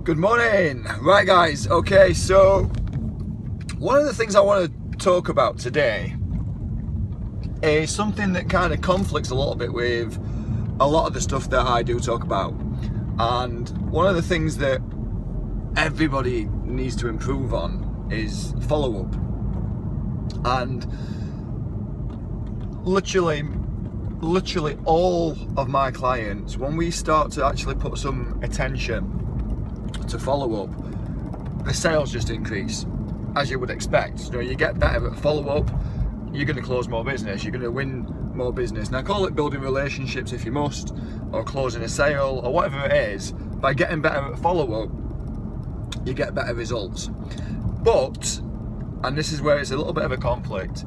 Good morning. Right guys, okay, so one of the things I want to talk about today is something that kind of conflicts a little bit with a lot of the stuff that I do talk about. And one of the things that everybody needs to improve on is follow-up. And literally all of my clients, when we start to actually put some attention to follow up, the sales just increase, as you would expect. You know, you get better at follow up, you're going to close more business, you're going to win more business. Now, call it building relationships if you must, or closing a sale, or whatever it is. By getting better at follow up, you get better results. But, and this is where it's a little bit of a conflict,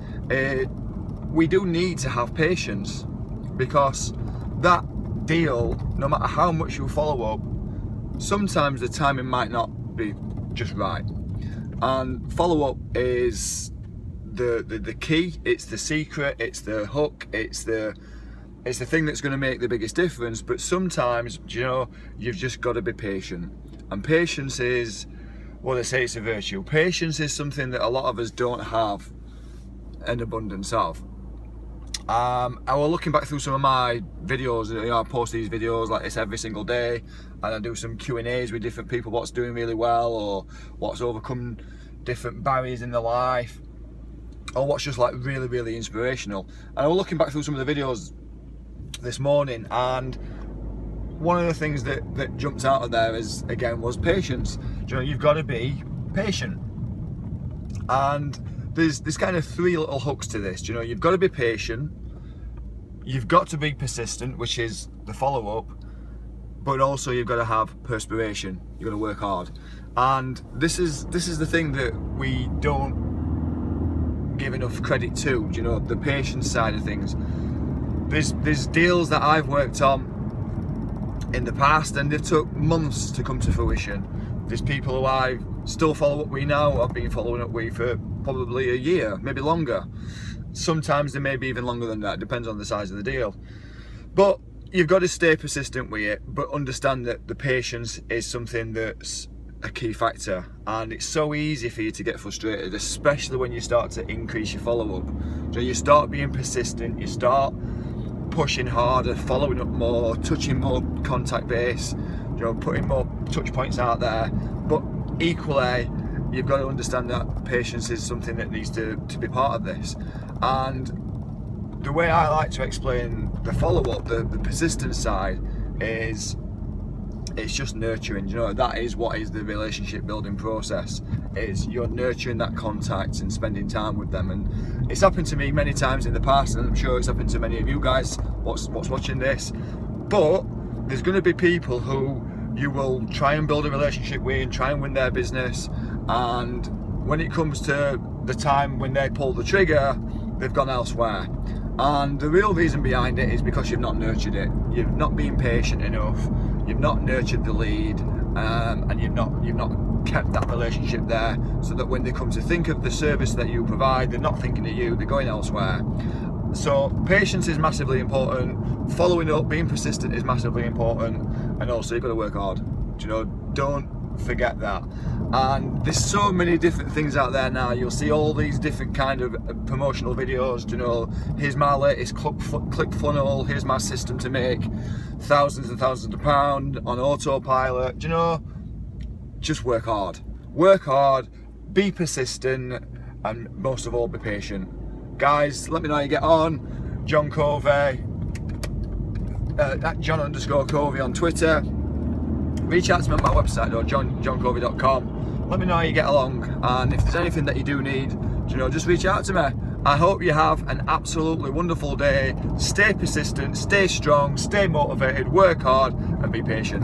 we do need to have patience, because that deal, no matter how much you follow up, sometimes the timing might not be just right. And follow-up is the key, it's the secret, it's the hook, it's the thing that's going to make the biggest difference. But sometimes, you know, you've just got to be patient. And patience is, well, they say it's a virtue. Patience is something that a lot of us don't have an abundance of. I was looking back through some of my videos. You know, I post these videos like this every single day, and I do some Q&As with different people, what's doing really well, or what's overcome different barriers in their life, or what's just like really inspirational. And I was looking back through some of the videos this morning, and one of the things that jumped out of there was patience. You know, you've got to be patient. And there's kind of three little hooks to this. You know, you've got to be patient, you've got to be persistent, which is the follow-up, but also you've got to have perspiration. You've got to work hard. And this is the thing that we don't give enough credit to, you know, the patience side of things. There's deals that I've worked on in the past, and they took months to come to fruition. There's people who I still follow up with now, I've been following up with for probably a year, maybe longer. Sometimes they may be even longer than that, depends on the size of the deal. But you've got to stay persistent with it, but understand that the patience is something that's a key factor. And it's so easy for you to get frustrated, especially when you start to increase your follow-up. So you start being persistent, you start pushing harder, following up more, touching more contact base, you know, putting more touch points out there. But equally, you've got to understand that patience is something that needs to be part of this. And the way I like to explain the follow-up, the persistent side, is it's just nurturing. You know, that is what is the relationship building process, is you're nurturing that contact and spending time with them. And it's happened to me many times in the past, and I'm sure it's happened to many of you guys what's watching this. But there's going to be people who you will try and build a relationship with and try and win their business, and when it comes to the time when they pull the trigger, they've gone elsewhere. And the real reason behind it is because you've not nurtured it. You've not been patient enough, you've not nurtured the lead, and you've not kept that relationship there, so that when they come to think of the service that you provide, they're not thinking of you, they're going elsewhere. So patience is massively important, following up, being persistent is massively important, and also you've got to work hard. You know, don't forget that. And there's so many different things out there now. You'll see all these different kind of promotional videos. You know, here's my latest click funnel, here's my system to make thousands and thousands of pounds on autopilot. You know, just work hard, be persistent, and most of all, be patient. Guys, let me know how you get on. John Covey, at John_Covey on Twitter. Reach out to me on my website, or johncovey.com. Let me know how you get along, and if there's anything that you do need, you know, just reach out to me. I hope you have an absolutely wonderful day. Stay persistent, stay strong, stay motivated, work hard, and be patient.